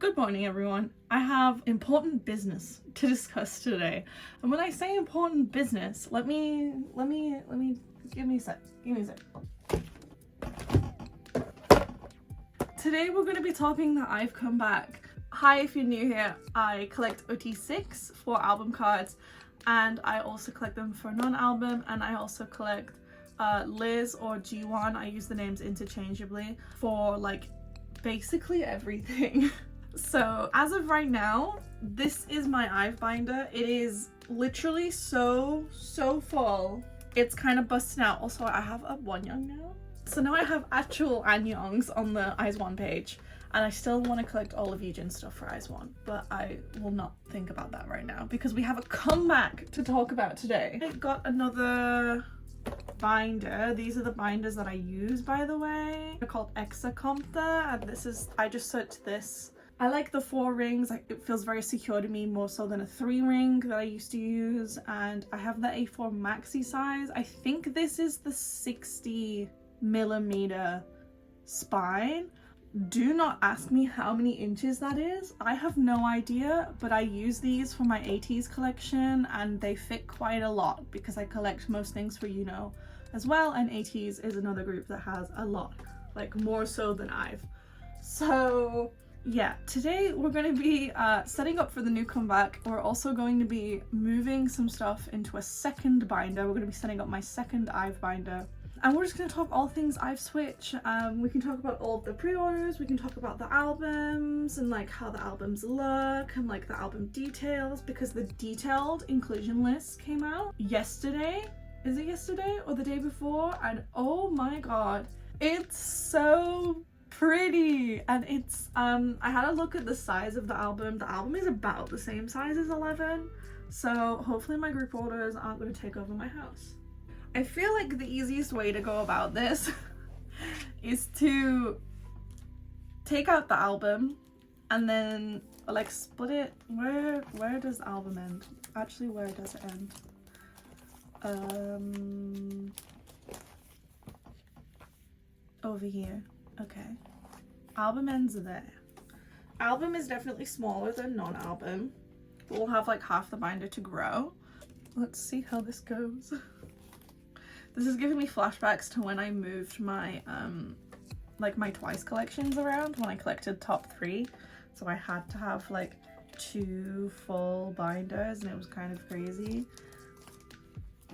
Good morning, everyone. I have important business to discuss today. And when I say important business, let me give me a sec. Today we're going to be talking that I've come back. Hi, if you're new here, I collect OT6 for album cards, and I also collect them for non-album, and I also collect Liz or G1. I use the names interchangeably for like basically everything. So as of right now, this is my IVE binder. It is literally so full. It's kind of busting out. Also, I have a Wonyoung now. So now I have actual Wonyoungs on the IVE'S page, and I still want to collect all of Yujin's stuff for IVE'S, but I will not think about that right now because we have a comeback to talk about today. I got another binder. These are the binders that I use, by the way. They're called Exacompta, and this is, I just searched this. I like the 4 rings. It feels very secure to me, more so than a 3 ring that I used to use. And I have the A4 maxi size. I think this is the 60mm spine. Do not ask me how many inches that is. I have no idea, but I use these for my 80s collection and they fit quite a lot because I collect most things for as well, and 80s is another group that has a lot, like more so than IVE. So yeah, today we're going to be setting up for the new comeback. We're also going to be moving some stuff into a second binder. We're going to be setting up my second IVE binder. And we're just going to talk all things IVE Switch. We can talk about all of the pre-orders, we can talk about the albums and like how the albums look and like the album details, because the detailed inclusion list came out yesterday. Is it yesterday or the day before? And oh my god, it's so pretty. And it's I had a look at the size of the album. The album is about the same size as 11, so hopefully my group orders aren't going to take over my house. I feel like the easiest way to go about this is to take out the album and then like split it. Where does the album end? Actually, where does it end? Over here. Okay. Album ends there. Album is definitely smaller than non-album, but we'll have like half the binder to grow. Let's see how this goes. This is giving me flashbacks to when I moved my like my Twice collections around, when I collected top 3. So I had to have like 2 full binders and it was kind of crazy.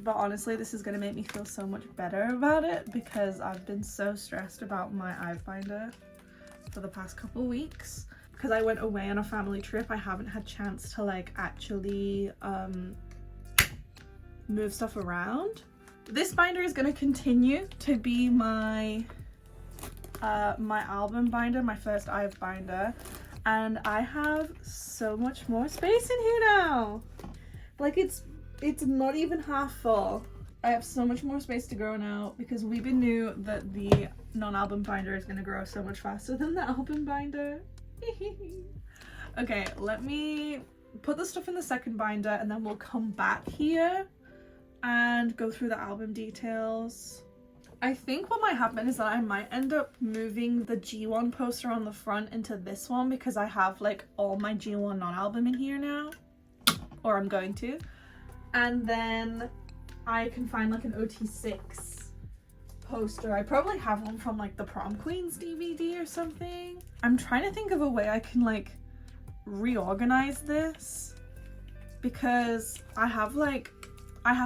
But honestly, this is going to make me feel so much better about it because I've been so stressed about my IVE binder for the past couple weeks. Because I went away on a family trip, I haven't had chance to like actually move stuff around. This binder is going to continue to be my my album binder, my first IVE binder, and I have so much more space in here now. Like it's not even half full. I have so much more space to grow now because Weebin knew that the non-album binder is going to grow so much faster than the album binder. Okay, let me put the stuff in the second binder and then we'll come back here and go through the album details. I think what might happen is that I might end up moving the G1 poster on the front into this one because I have like all my G1 non-album in here now, or I'm going to, and then I can find like an OT6 poster. I probably have one from like the Prom Queens DVD or something. I'm trying to think of a way I can like reorganize this because I have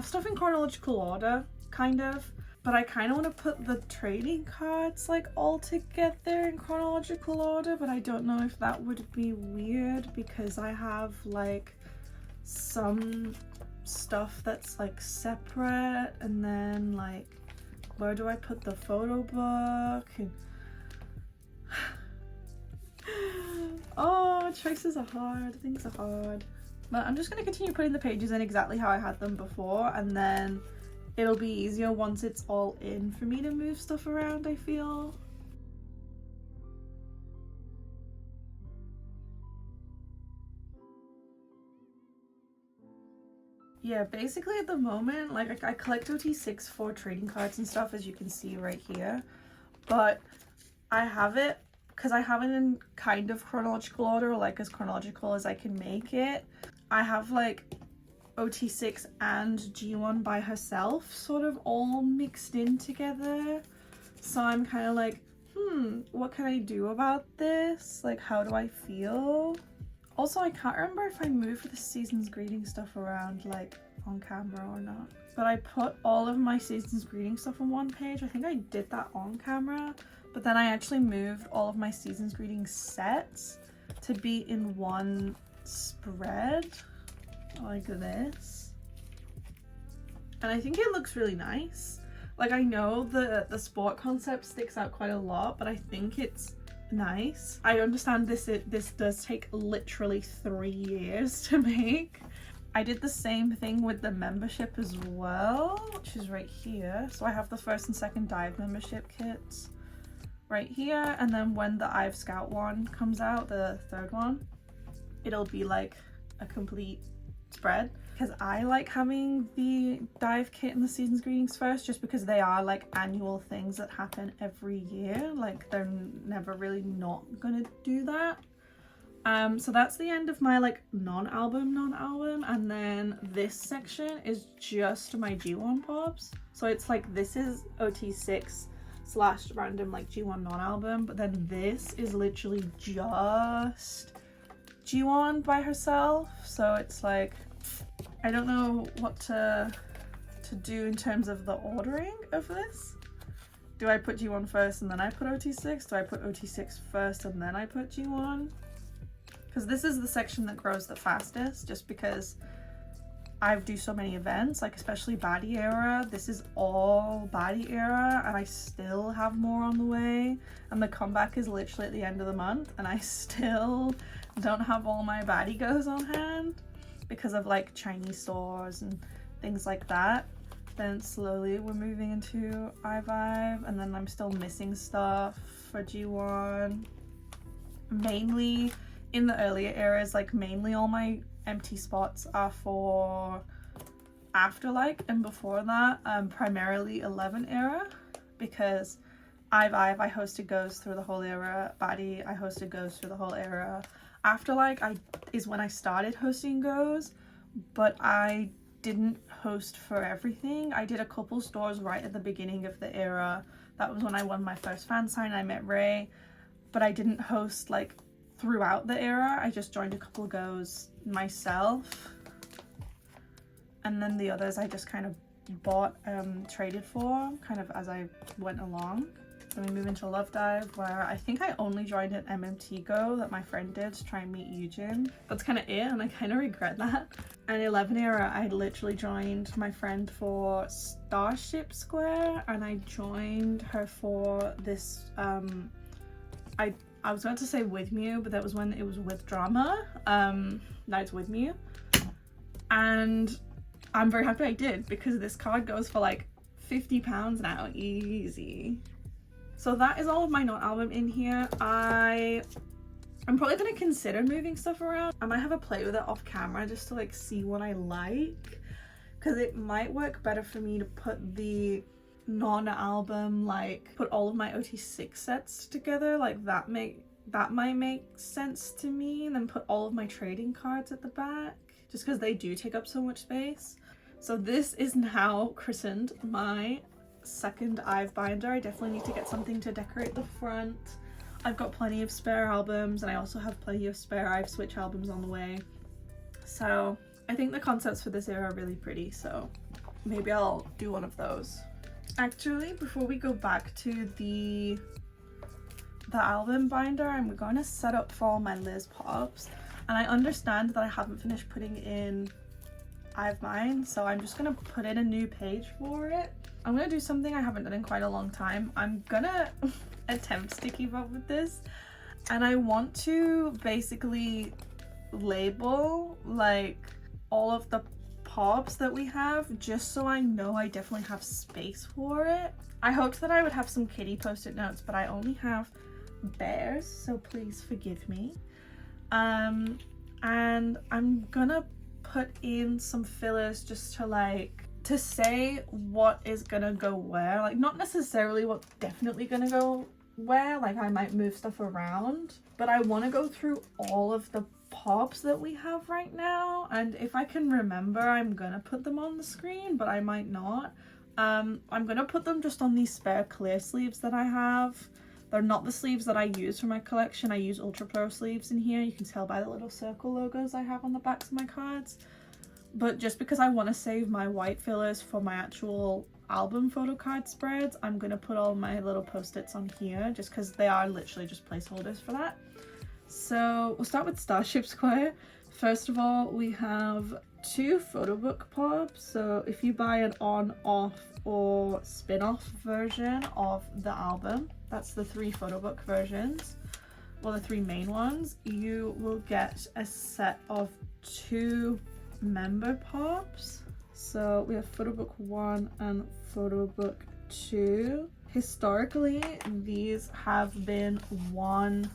stuff in chronological order, kind of, but I kind of want to put the trading cards like all together in chronological order, but I don't know if that would be weird because I have like some stuff that's like separate, and then like where do I put the photo book? And oh, choices are hard, things are hard. But I'm just going to continue putting the pages in exactly how I had them before, and then it'll be easier once it's all in for me to move stuff around, I feel. Yeah, basically at the moment, like I collect OT6 for trading cards and stuff, as you can see right here, but I have it because I have it in kind of chronological order, like as chronological as I can make it. I have like OT6 and G1 by herself sort of all mixed in together. So I'm kind of like, what can I do about this? Like, how do I feel? Also, I can't remember if I moved the season's greeting stuff around like on camera or not. But I put all of my season's greeting stuff on one page. I think I did that on camera. But then I actually moved all of my season's greeting sets to be in one spread like this. And I think it looks really nice. Like, I know the sport concept sticks out quite a lot, but I think it's nice. I understand this does take literally 3 years to make. I did the same thing with the membership as well, which is right here. So I have the first and second dive membership kits right here, and then when the IVE Scout one comes out, the third one, it'll be like a complete spread. Because I like having the dive kit and the season's greetings first, just because they are like annual things that happen every year. Like, they're never really not gonna do that. So that's the end of my like non-album, and then this section is just my G1 pobs. So it's like, this is OT6 / random like G1 non-album, but then this is literally just G1 by herself. So it's like, I don't know what to do in terms of the ordering of this. Do I put G1 first and then I put OT6? Do I put OT6 first and then I put G1? Because this is the section that grows the fastest, just because I do so many events, like especially Baddie era. This is all Baddie era, and I still have more on the way. And the comeback is literally at the end of the month, and I still don't have all my Baddie goes on hand because of like Chinese stores and things like that. Then slowly we're moving into IVE, and then I'm still missing stuff for G1. Mainly in the earlier eras, like mainly all my empty spots are for Afterlight, and before that primarily 11 era, because IVE I hosted goes through the whole era. Baddie I hosted goes through the whole era. Afterlight is when I started hosting goes, but I didn't host for everything. I did a couple stores right at the beginning of the era. That was when I won my first fan sign. I met Ray, but I didn't host like throughout the era. I just joined a couple of goes myself, and then the others I just kind of bought, traded for kind of as I went along. Then we move into Love Dive, where I think I only joined an MMT go that my friend did to try and meet Eugen. That's kind of it, and I kind of regret that. And 11 era, I literally joined my friend for Starship Square, and I joined her for this, I was about to say with Mew, but that was when it was with Drama. Now it's with Mew. And I'm very happy I did, because this card goes for like £50 now, easy. So that is all of my non-album in here. I'm probably gonna consider moving stuff around. I might have a play with it off camera just to like see what I like, because it might work better for me to put the non-album, like put all of my OT6 sets together, like that might make sense to me, and then put all of my trading cards at the back, just because they do take up so much space. So this is now christened my second IVE binder. I definitely need to get something to decorate the front. I've got plenty of spare albums, and I also have plenty of spare IVE Switch albums on the way. So I think the concepts for this era are really pretty, so maybe I'll do one of those. Actually, before we go back to the album binder, I'm going to set up for all my Liz pops, and I understand that I haven't finished putting in IVE mine, so I'm just going to put in a new page for it. I'm going to do something I haven't done in quite a long time. I'm gonna attempt to keep up with this, and I want to basically label like all of the pobs that we have, just so I know I definitely have space for it. I hoped that I would have some kitty post-it notes, but I only have bears, so please forgive me. And I'm gonna put in some fillers just to say what is gonna go where, like not necessarily what's definitely gonna go where, like I might move stuff around, but I want to go through all of the pobs that we have right now, and if I can remember I'm gonna put them on the screen, but I might not. I'm gonna put them just on these spare clear sleeves that I have. They're not the sleeves that I use for my collection. I use Ultra Pro sleeves in here. You can tell by the little circle logos I have on the backs of my cards. But just because I want to save my white fillers for my actual album photo card spreads, I'm going to put all my little post-its on here just because they are literally just placeholders for that. So we'll start with Starship Square. First of all, we have 2 photo book pobs. So if you buy an on, off or spin-off version of the album, that's the 3 photo book versions, well, the 3 main ones, you will get a set of 2 member pobs. So we have photo book 1 and photo book 2. Historically, these have been 1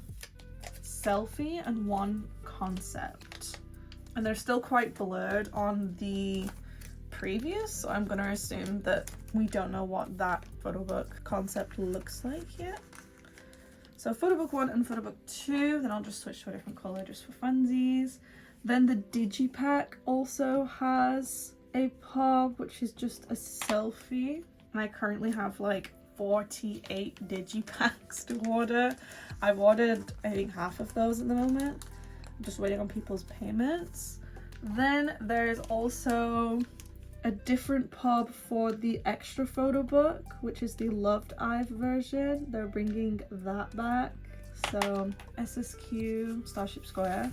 selfie and 1 concept, and they're still quite blurred on the previous, so I'm gonna assume that we don't know what that photo book concept looks like yet. So photo book 1 and photo book 2, then I'll just switch to a different color just for funsies. Then the Digipack also has a pob, which is just a selfie, and I currently have like 48 Digipacks to order. I've ordered I think half of those at the moment. I'm just waiting on people's payments. Then there's also a different pob for the extra photo book, which is the Loved IVE version. They're bringing that back. So SSQ Starship Square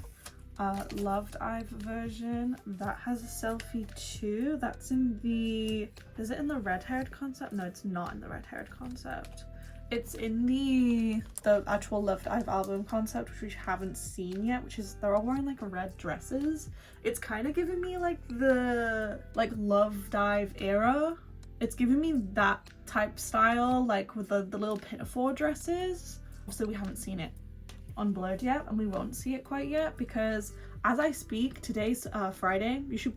Loved IVE version, that has a selfie too. That's in the, is it in the red haired concept? No, it's not in the red haired concept. It's in the actual Loved IVE album concept, which we haven't seen yet, which is they're all wearing like red dresses. It's kind of giving me like the Loved IVE era. It's giving me that type style, like with the little pinafore dresses. So we haven't seen it unblurred yet, and we won't see it quite yet because as I speak, today's Friday. You should,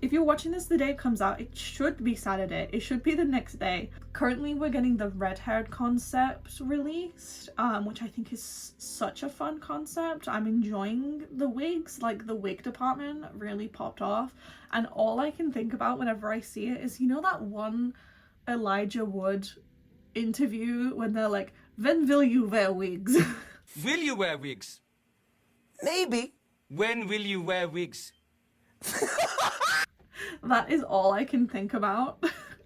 if you're watching this the day it comes out, it should be Saturday. It should be the next day. Currently we're getting the red haired concept released, which I think is such a fun concept. I'm enjoying the wigs, like the wig department really popped off, and all I can think about whenever I see it is, you know, that one Elijah Wood interview when they're like, when will you wear wigs? Will you wear wigs? Maybe. When will you wear wigs? That is all I can think about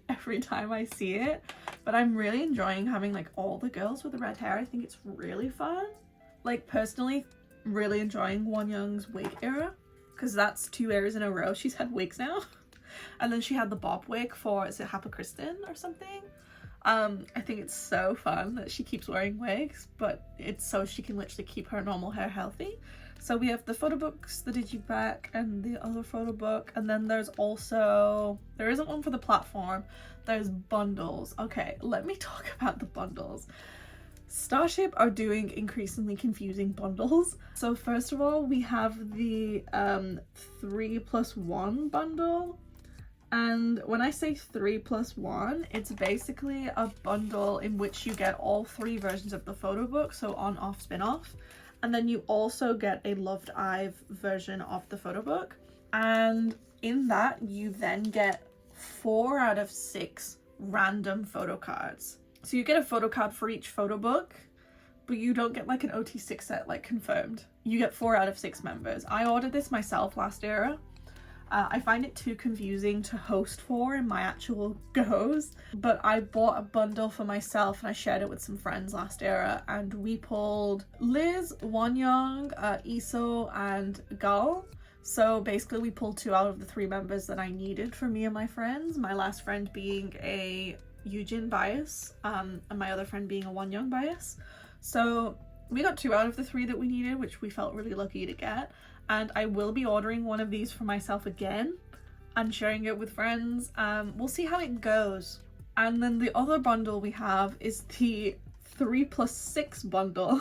every time I see it. But I'm really enjoying having like all the girls with the red hair. I think it's really fun. Like personally, really enjoying Wonyoung's wig era, because that's 2 eras in a row she's had wigs now. And then she had the bob wig for, is it Hapa Kristen or something? I think it's so fun that she keeps wearing wigs, but it's so she can literally keep her normal hair healthy. So we have the photo books, the Digipack, and the other photo book, and then there's also, there isn't one for the platform, there's bundles. Okay, let me talk about the bundles. Starship are doing increasingly confusing bundles. So first of all, we have the 3+1 bundle. And when I say 3+1, it's basically a bundle in which you get all 3 versions of the photo book, so on, off, spin off. And then you also get a Loved IVE version of the photo book. And in that, you then get 4 out of 6 random photo cards. So you get a photo card for each photo book, but you don't get like an OT6 set like confirmed. You get 4 out of 6 members. I ordered this myself last era. I find it too confusing to host for in my actual goes, but I bought a bundle for myself and I shared it with some friends last era, and we pulled Liz, Wonyoung, Iso, and Gal. So basically we pulled 2 out of the 3 members that I needed for me and my friends, my last friend being a Yujin bias, and my other friend being a Wonyoung bias. So we got 2 out of the 3 that we needed, which we felt really lucky to get. And I will be ordering one of these for myself again and sharing it with friends. We'll see how it goes. And then the other bundle we have is the 3+6 bundle.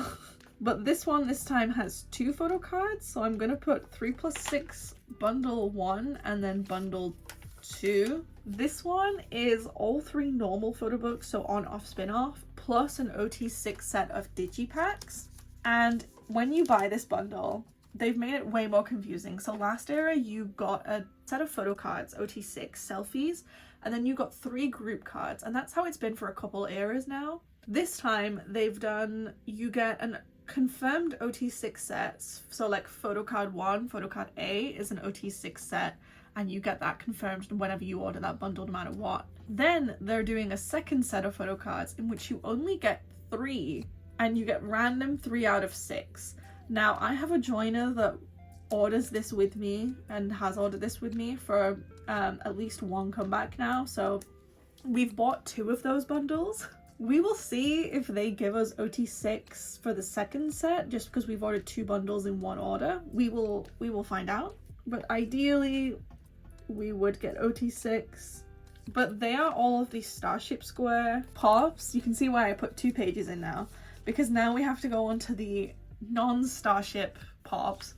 But this one this time has 2 photo cards. So I'm going to put 3+6 bundle 1 and then bundle 2. This one is all 3 normal photo books, so on, off, spin off, plus an OT6 set of Digipacks. And when you buy this bundle, they've made it way more confusing. So last era, you got a set of photocards, OT6 selfies, and then you got 3 group cards. And that's how it's been for a couple eras now. This time, they've done, you get an confirmed OT6 sets. So like photocard 1, photocard A is an OT6 set, and you get that confirmed whenever you order that bundle, no matter what. Then they're doing a second set of photocards in which you only get 3, and you get random 3 out of 6. Now, I have a joiner that orders this with me and has ordered this with me for at least 1 comeback now. So we've bought 2 of those bundles. We will see if they give us OT6 for the second set, just because we've ordered 2 bundles in 1 order. We will find out. But ideally, we would get OT6. But they are all of these Starship Square pops. You can see why I put 2 pages in now, because now we have to go on to the non-Starship pops,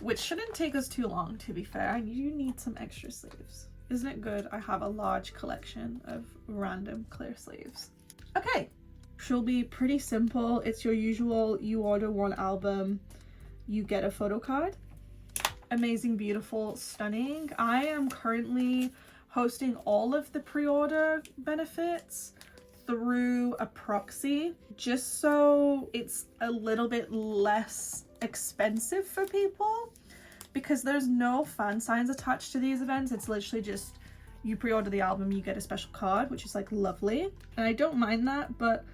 which shouldn't take us too long, to be fair. I do need some extra sleeves. Isn't it good I have a large collection of random clear sleeves? Okay, she'll be pretty simple. It's your usual, you order 1 album, you get a photo card. Amazing, beautiful, stunning. I am currently hosting all of the pre-order benefits through a proxy, just so it's a little bit less expensive for people, because there's no fan signs attached to these events. It's literally just you pre-order the album, you get a special card, which is like lovely, and I don't mind that. But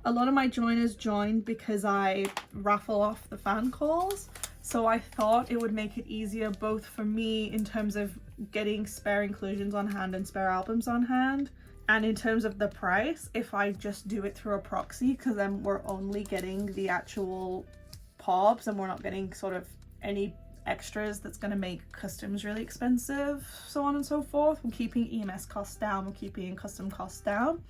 a lot of my joiners joined because I raffle off the fan calls, so I thought it would make it easier both for me in terms of getting spare inclusions on hand and spare albums on hand, and in terms of the price, if I just do it through a proxy, because then we're only getting the actual pobs and we're not getting sort of any extras that's going to make customs really expensive, so on and so forth. We're keeping EMS costs down, we're keeping custom costs down.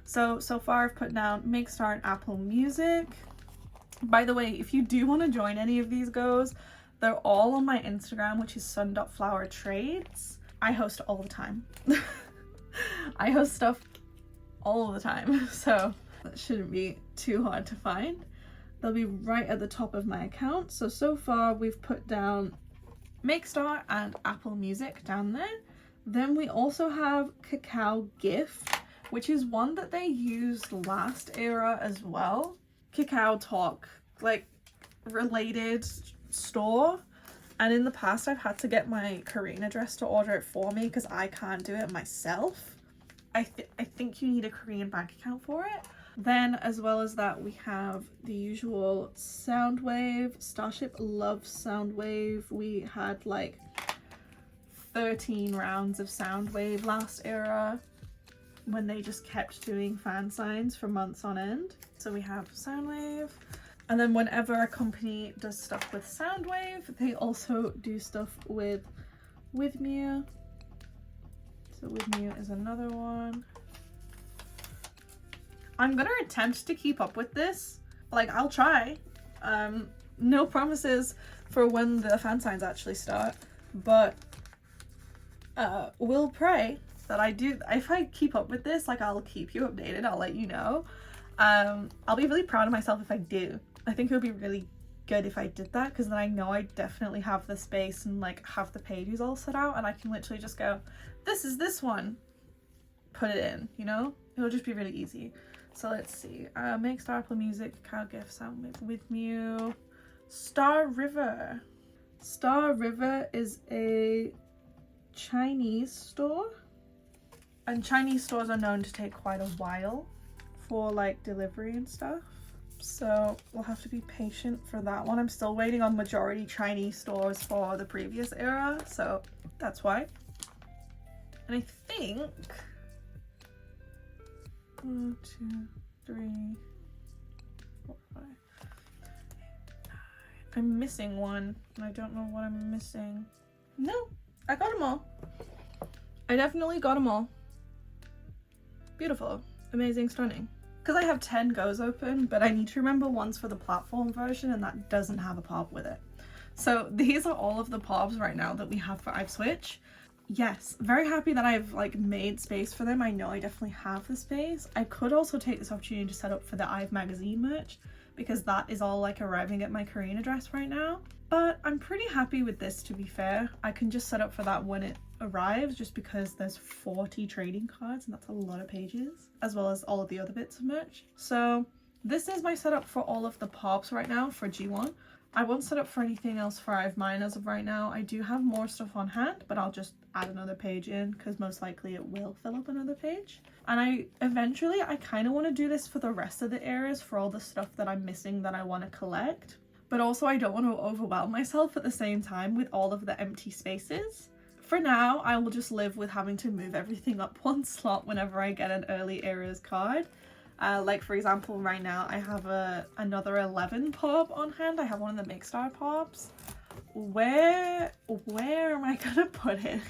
So far I've put down Makestar and Apple Music. By the way, if you do want to join any of these goes, they're all on my Instagram, which is sun.flowertrades. I host all the time. I host stuff all the time, so that shouldn't be too hard to find. They'll be right at the top of my account. So far we've put down Makestar and Apple Music down there. Then we also have Cacao Gift, which is one that they used last era as well. Cacao Talk, like related store. And in the past, I've had to get my Korean address to order it for me because I can't do it myself. I think you need a Korean bank account for it. Then, as well as that, we have the usual Soundwave. Starship loves Soundwave. We had like 13 rounds of Soundwave last era when they just kept doing fan signs for months on end. So we have Soundwave. And then whenever a company does stuff with Soundwave, they also do stuff with Withmew. So Withmew is another one. I'm gonna attempt to keep up with this. Like, I'll try. No promises for when the fan signs actually start, but we'll pray that I do. If I keep up with this, like, I'll keep you updated. I'll let you know. I'll be really proud of myself if I do. I think it would be really good if I did that, because then I know I definitely have the space and like have the pages all set out, and I can literally just go, this is this one, put it in, you know? It'll just be really easy. So let's see. Makestar, Apple Music, Cacao Gift, Soundwave, Withmew, Star River. Star River is a Chinese store, and Chinese stores are known to take quite a while for like delivery and stuff. So we'll have to be patient for that one. I'm still waiting on majority Chinese stores for the previous era, so that's why. And I think 1, 2, 3, 4, 5, 8, 9. I'm missing one, and I don't know what I'm missing. No, I got them all. I definitely got them all. Beautiful, amazing, stunning. Because I have 10 goes open, but I need to remember one's for the platform version, and that doesn't have a pop with it. So these are all of the pops right now that we have for IVE Switch. yes, very happy that I've like made space for them. I know I definitely have the space. I could also take this opportunity to set up for the IVE magazine merch because that is all like arriving at my Korean address right now. But I'm pretty happy with this, to be fair. I can just set up for that when it arrives just because there's 40 trading cards and that's a lot of pages, as well as all of the other bits of merch. So this is my setup for all of the pobs right now for G1. I won't set up for anything else for IVE Mine as of right now. I do have more stuff on hand, but I'll just add another page in because most likely it will fill up another page. And I kind of want to do this for the rest of the areas for all the stuff that I'm missing that I want to collect. But also I don't want to overwhelm myself at the same time with all of the empty spaces. For now, I will just live with having to move everything up one slot whenever I get an early areas card. Like for example, right now I have another 11 pob on hand. I have one of the Make Star pobs. Where am I gonna put it?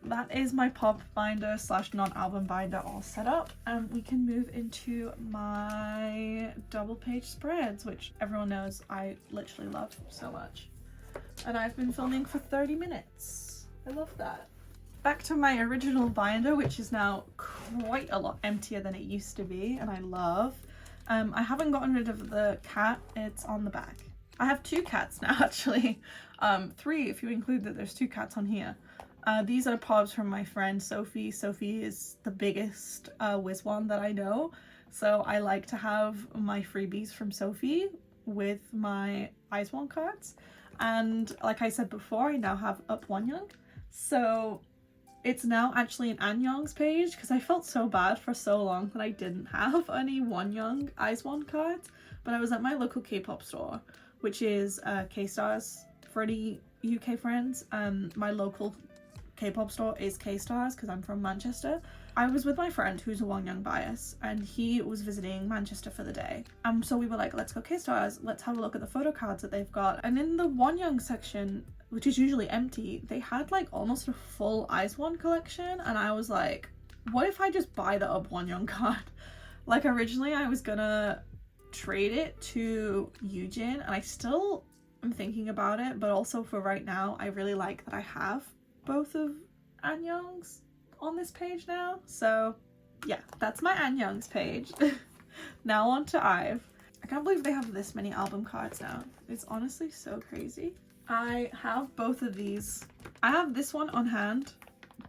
That is my pop binder / non-album binder all set up, and we can move into my double page spreads, which everyone knows I literally love so much. And I've been filming for 30 minutes. I love that. Back to my original binder, which is now quite a lot emptier than it used to be, and I love. I haven't gotten rid of the cat, it's on the back. I have 2 cats now actually. 3 if you include that there's 2 cats on here. These are pobs from my friend Sophie. Sophie is the biggest whiz one that I know, so I like to have my freebies from Sophie with my Wonyoung cards. And like I said before, I now have up Wonyoung, so it's now actually an Annyeong's page because I felt so bad for so long that I didn't have any Wonyoung Won cards. But I was at my local K-pop store, which is K-Stars for any UK friends. My local K-pop store is K-Stars because I'm from Manchester. I was with my friend who's a Wonyoung bias and he was visiting Manchester for the day. So we were like, let's go K-Stars, let's have a look at the photo cards that they've got. And in the Wonyoung section, which is usually empty, they had like almost a full Won collection, and I was like, what if I just buy the up Wonyoung card? Like originally I was gonna trade it to Eugene, and I still am thinking about it, but also for right now I really like that I have both of Annyeong's on this page now. So yeah, that's my Annyeong's page. Now on to IVE. I can't believe they have this many album cards now. It's honestly so crazy. I have both of these. I have this one on hand,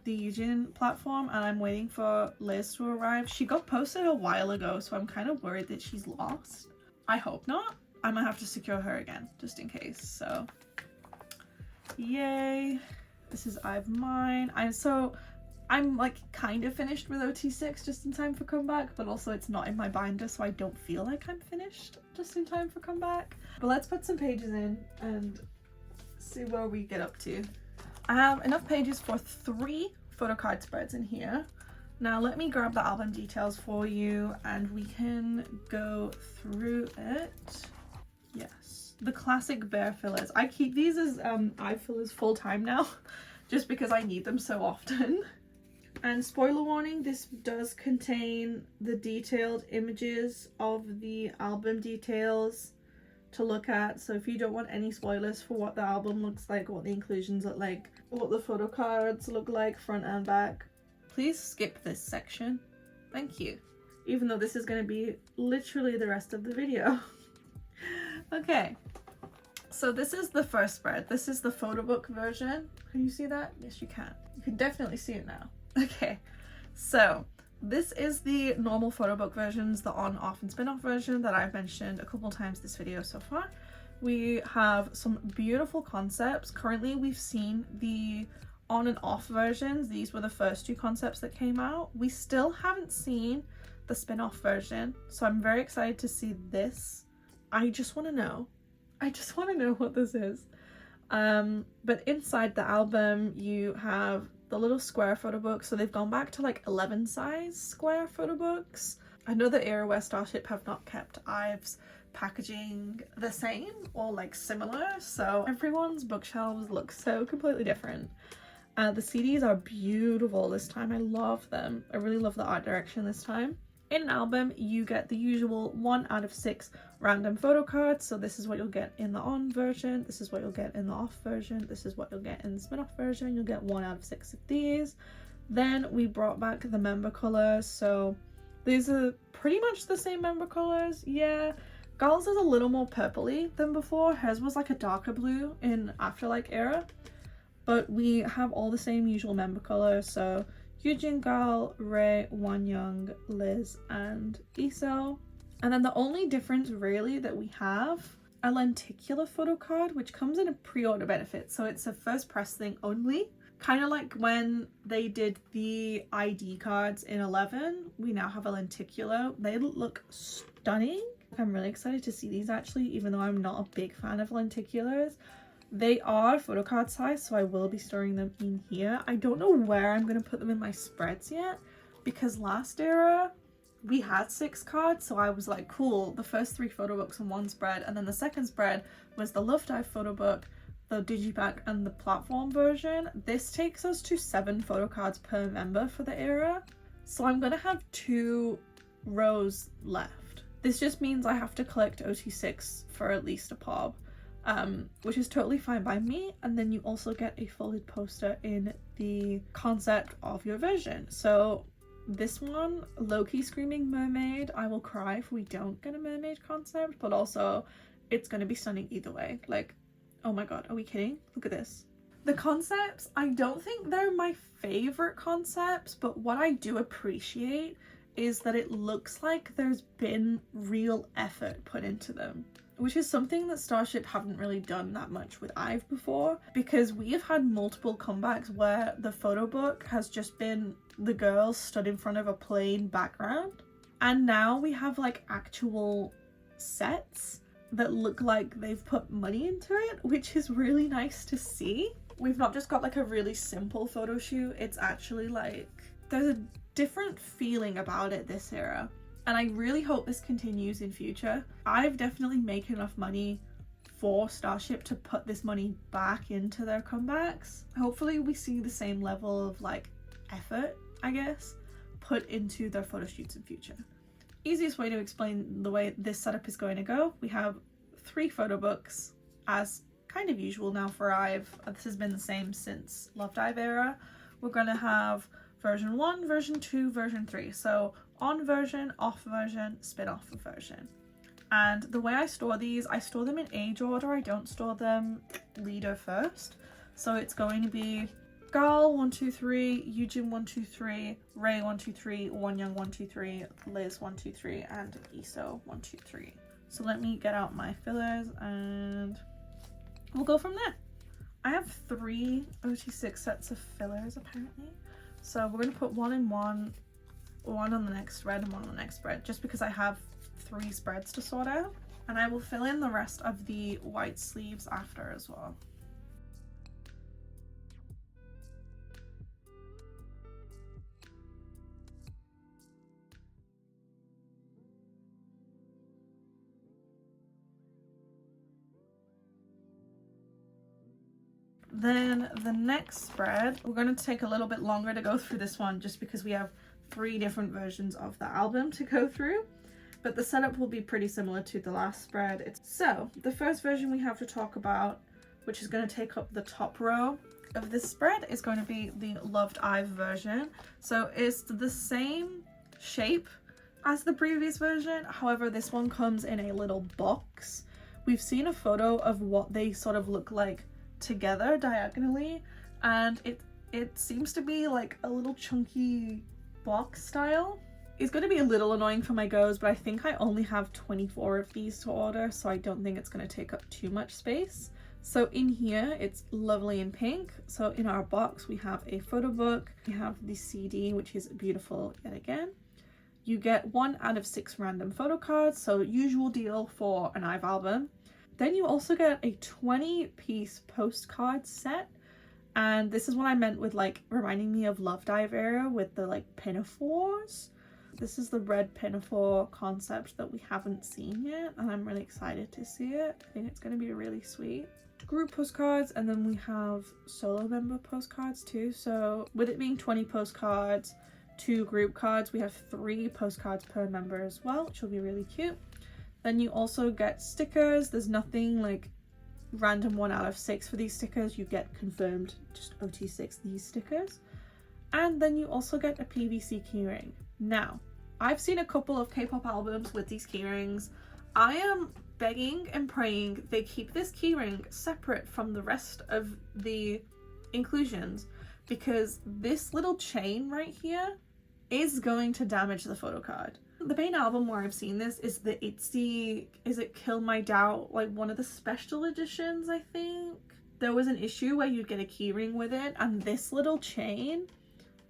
the Eugene platform, and I'm waiting for Liz to arrive. She got posted a while ago, so I'm kind of worried that she's lost. I hope not. I might have to secure her again just in case. So yay. This is IVE Mine. I'm like kind of finished with OT6 just in time for comeback, but also it's not in my binder, so I don't feel like I'm finished just in time for comeback. But let's put some pages in and see where we get up to. I have enough pages for 3 photocard spreads in here. Now let me grab the album details for you and we can go through it. Yes, the classic bare fillers. I keep these as IVE fillers full time now just because I need them so often. And spoiler warning, this does contain the detailed images of the album details to look at, so if you don't want any spoilers for what the album looks like, what the inclusions look like, what the photo cards look like front and back, please skip this section. Thank you. Even though this is going to be literally the rest of the video. Okay, so this is the first spread. This is the photo book version. Can you see that? Yes, you can. You can definitely see it now. Okay, so this is the normal photo book versions, the on, off, and spin-off version that I've mentioned a couple times this video so far. We have some beautiful concepts. Currently, we've seen the on and off versions. These were the first 2 concepts that came out. We still haven't seen the spin-off version, so I'm very excited to see this. I just want to know what this is. But inside the album, you have the little square photo book, so they've gone back to like 11 size square photo books. I know that Era West Starship have not kept IVE's packaging the same or like similar, so everyone's bookshelves look so completely different. The CDs are beautiful this time. I love them. I really love the art direction this time. In an album, you get the usual 1 out of 6 random photo cards. So this is what you'll get in the on version, this is what you'll get in the off version, this is what you'll get in the spin-off version. You'll get 1 out of 6 of these. Then we brought back the member colors, so these are pretty much the same member colors. Yeah, Girls is a little more purpley than before. Hers was like a darker blue in Afterlight era, but we have all the same usual member colors. So Yujin, Gal, Ray, Wonyoung, Liz, and Iso. And then the only difference really that we have a lenticular photo card, which comes in a pre-order benefit. So it's a first press thing only. Kind of like when they did the ID cards in 11, we now have a lenticular. They look stunning. I'm really excited to see these actually, even though I'm not a big fan of lenticulars. They are photocard size, so I will be storing them in here. I don't know where I'm going to put them in my spreads yet, because last era we had 6 cards, so I was like, cool, the first 3 photo books in one spread, and then the second spread was the Love Dive photo book, the Digipack, and the platform version. This takes us to 7 photo cards per member for the era, so I'm gonna have 2 rows left. This just means I have to collect OT6 for at least a pob, which is totally fine by me. And then you also get a folded poster in the concept of your version. So this one, low-key screaming mermaid. I will cry if we don't get a mermaid concept, but also it's gonna be stunning either way. Like, oh my god, are we kidding? Look at this. The concepts, I don't think they're my favorite concepts, but what I do appreciate is that it looks like there's been real effort put into them, which is something that Starship haven't really done that much with IVE before, because we have had multiple comebacks where the photo book has just been the girls stood in front of a plain background, and now we have like actual sets that look like they've put money into it, which is really nice to see. We've not just got like a really simple photo shoot, it's actually like there's a different feeling about it this era, and I really hope this continues in future. I've definitely made enough money for Starship to put this money back into their comebacks. Hopefully we see the same level of like effort, I guess, put into their photo shoots in future. Easiest way to explain the way this setup is going to go, we have 3 photo books as kind of usual now for IVE. This has been the same since Love Dive era. We're going to have version 1, version 2, version 3. So on version, off version, spin-off version. And the way I store these, I store them in age order. I don't store them leader first. So it's going to be Gal 1, 2, 3, Yujin 1, 2, 3, Ray 1, 2, 3, Wonyoung 1, 2, 3, Liz 1, 2, 3, and Iso 1, 2, 3. So let me get out my fillers and we'll go from there. I have 3 OT6 sets of fillers apparently. So we're going to put 1 in one on the next spread and 1 on the next spread, just because I have 3 spreads to sort out. And I will fill in the rest of the white sleeves after as well. Then the next spread, we're going to take a little bit longer to go through this one just because we have 3 different versions of the album to go through, but the setup will be pretty similar to the last spread. So the first version we have to talk about, which is going to take up the top row of this spread, is going to be the Loved IVE version. So it's the same shape as the previous version, however this one comes in a little box. We've seen a photo of what they sort of look like together diagonally, and it seems to be like a little chunky box style. It's going to be a little annoying for my goes, but I think I only have 24 of these to order, so I don't think it's going to take up too much space. So in here it's lovely in pink. So in our box we have a photo book, we have the CD, which is beautiful yet again. You get 1 out of 6 random photo cards, so usual deal for an IVE album. Then you also get a 20-piece postcard set, and this is what I meant with like reminding me of Love Dive era with the like pinafores. This is the red pinafore concept that we haven't seen yet, and I'm really excited to see it. I think it's going to be really sweet. Group postcards, and then we have solo member postcards too. So with it being 20 postcards, 2 group cards. We have 3 postcards per member as well, which will be really cute. Then you also get stickers. There's nothing like random 1 out of 6 for these stickers. You get confirmed just OT6 these stickers. And then you also get a PVC keyring. Now, I've seen a couple of K-pop albums with these keyrings. I am begging and praying they keep this keyring separate from the rest of the inclusions, because this little chain right here is going to damage the photocard. The main album where I've seen this is the ITZY, is it Kill My Doubt, like one of the special editions, I think. There was an issue where you'd get a keyring with it and this little chain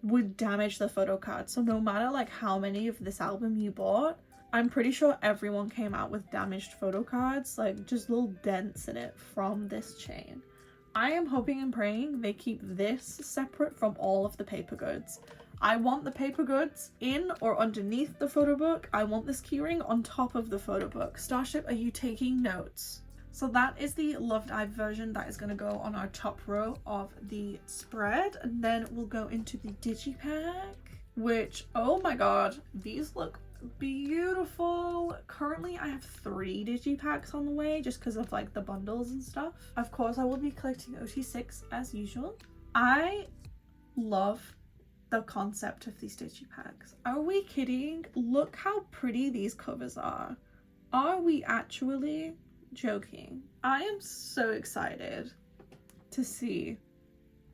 would damage the photocard. So no matter like how many of this album you bought, I'm pretty sure everyone came out with damaged photocards, like just little dents in it from this chain. I am hoping and praying they keep this separate from all of the paper goods. I want the paper goods in or underneath the photo book. I want this keyring on top of the photo book. Starship, are you taking notes? So that is the Loved IVE version that is going to go on our top row of the spread. And then we'll go into the Digipack, which, oh my god, these look beautiful. Currently I have 3 Digipacks on the way just because of like the bundles and stuff. Of course I will be collecting OT6 as usual. I love the concept of these Digipacks. Are we kidding? Look how pretty these covers are. Are we actually joking? I am so excited to see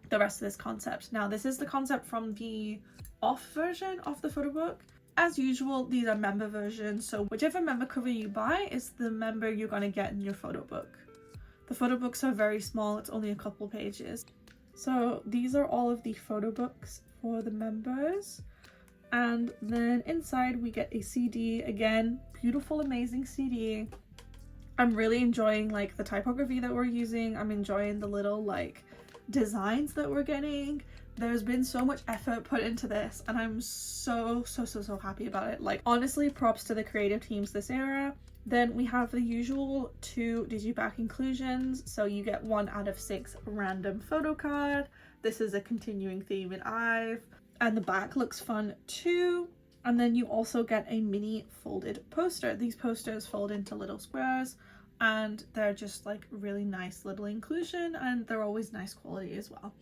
the rest of this concept. Now this is the concept from the off version of the photo book. As usual, these are member versions, so whichever member cover you buy is the member you're going to get in your photo book. The photo books are very small, it's only a couple pages. So these are all of the photo books for the members. And then inside we get a CD, again, beautiful, amazing CD. I'm really enjoying like the typography that we're using. I'm enjoying the little like designs that we're getting. There's been so much effort put into this and I'm so happy about it. Like honestly, props to the creative teams this era. Then we have the usual 2 Digipack inclusions. So you get 1 out of 6 random photo card. This is a continuing theme in IVE. And the back looks fun too. And then you also get a mini folded poster. These posters fold into little squares and they're just like really nice little inclusion and they're always nice quality as well.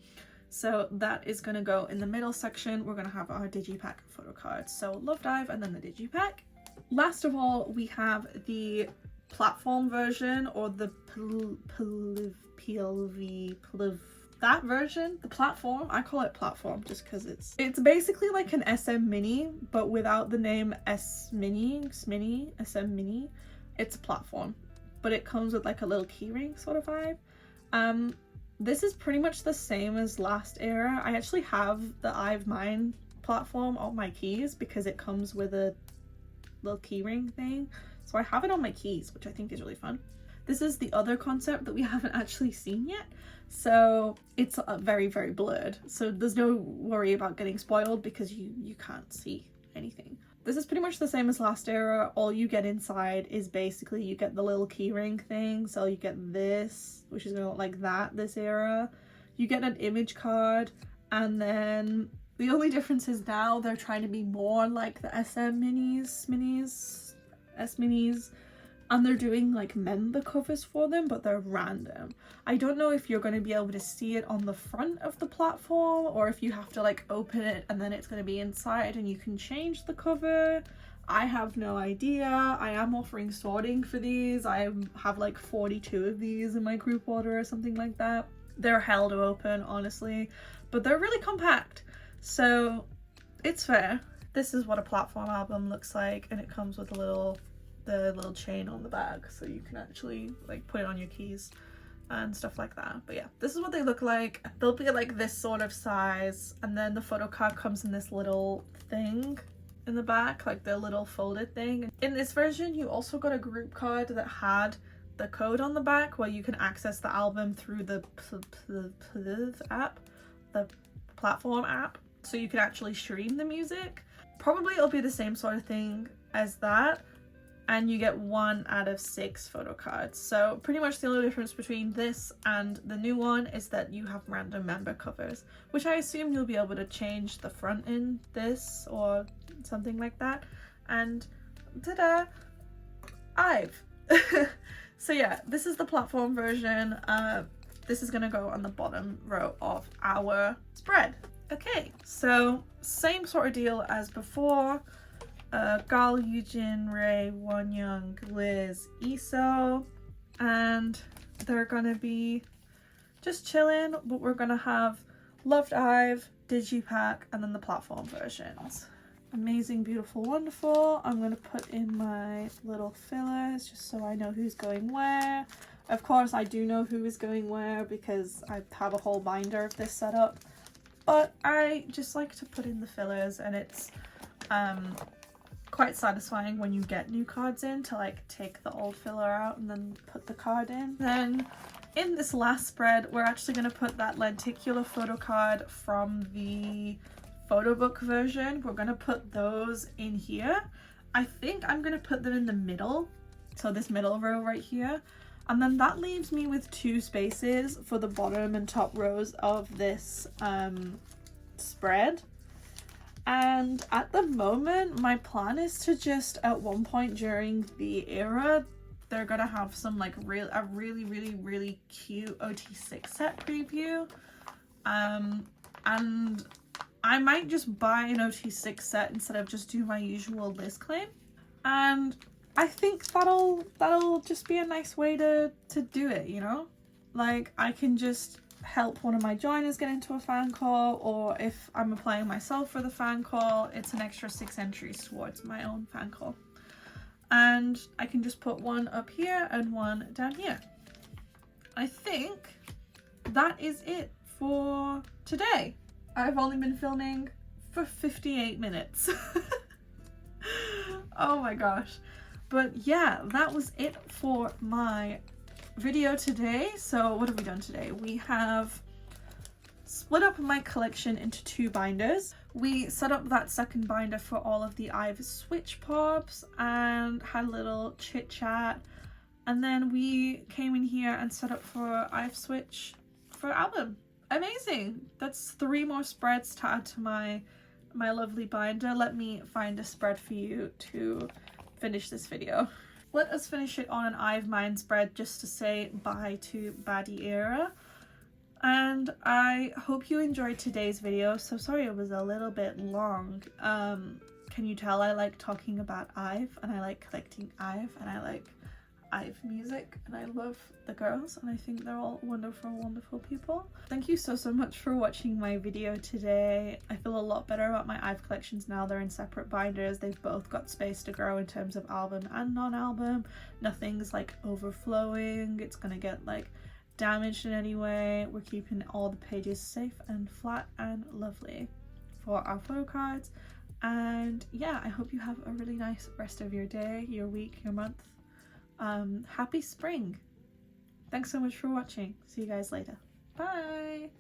So that is going to go in the middle section. We're going to have our Digipack photo cards. So Loved IVE and then the Digipack. Last of all, we have the platform version, or the that version, the platform. I call it platform just because it's basically like an SM Mini, but without the name SM Mini. It's a platform, but it comes with like a little keyring sort of vibe. This is pretty much the same as last era. I actually have the IVE Mine platform on my keys because it comes with a little keyring thing. So I have it on my keys, which I think is really fun. This is the other concept that we haven't actually seen yet. So it's very blurred. So there's no worry about getting spoiled because you can't see anything. This is pretty much the same as last era. All you get inside is basically you get the little keyring thing. So you get this, which is gonna look like that this era. You get an image card, and then the only difference is now they're trying to be more like the SM Minis, S Minis, and they're doing like member covers for them, but they're random. I don't know if you're going to be able to see it on the front of the platform or if you have to like open it and then it's going to be inside and you can change the cover. I have no idea. I am offering sorting for these. I have like 42 of these in my group order or something like that. They're hell to open, honestly, but they're really compact, so it's fair. This is what a platform album looks like, and it comes with the little chain on the back, so you can actually like put it on your keys and stuff like that. But yeah, this is what they look like. They'll be like this sort of size, and then the photo card comes in this little thing in the back, like the little folded thing. In this version you also got a group card that had the code on the back where you can access the album through the app, the platform app, so you can actually stream the music. Probably it'll be the same sort of thing as that, and you get 1 out of 6 photo cards. So pretty much the only difference between this and the new one is that you have random member covers, which I assume you'll be able to change the front in this or something like that. And ta-da! IVE! So yeah, this is the platform version. This is gonna go on the bottom row of our spread. Okay, so same sort of deal as before. Gal, Eugene, Ray, Wonyoung, Liz, Iso, and they're gonna be just chilling, but we're gonna have Loved IVE, Digipack, and then the platform versions. Amazing, beautiful, wonderful. I'm gonna put in my little fillers just so I know who's going where. Of course, I do know who is going where because I have a whole binder of this set up, but I just like to put in the fillers, and it's quite satisfying when you get new cards in to like take the old filler out and then put the card in. Then in this last spread, we're actually going to put that lenticular photo card from the photo book version. We're going to put those in here. I think I'm going to put them in the middle, so this middle row right here, and then that leaves me with 2 spaces for the bottom and top rows of this spread. And at the moment, my plan is to just, at one point during the era, they're gonna have some like a really cute OT6 set preview. And I might just buy an OT6 set instead of just do my usual list claim. And I think that'll just be a nice way to do it, you know? Like, I can just help one of my joiners get into a fan call, or if I'm applying myself for the fan call, it's an extra 6 entries towards my own fan call. And I can just put one up here and one down here. I think that is it for today. I've only been filming for 58 minutes. Oh my gosh. But yeah, that was it for my video today. So what have we done today? We have split up my collection into 2 binders. We set up that second binder for all of the IVE Switch pobs and had a little chit chat, and then we came in here and set up for IVE Switch for album. Amazing. That's 3 more spreads to add to my lovely binder. Let me find a spread for you to finish this video. Let us finish it on an IVE Mind spread just to say bye to Baddie Era. And I hope you enjoyed today's video. So sorry it was a little bit long. Can you tell I like talking about IVE, and I like collecting IVE, and I like IVE music, and I love the girls, and I think they're all wonderful people. Thank you so much for watching my video today. I feel a lot better about my IVE collections now. They're in separate binders. They've both got space to grow in terms of album and non-album. Nothing's like overflowing. It's gonna get like damaged in any way. We're keeping all the pages safe and flat and lovely for our photo cards. And yeah, I hope you have a really nice rest of your day, your week, your month. Happy spring. Thanks so much for watching. See you guys later. Bye.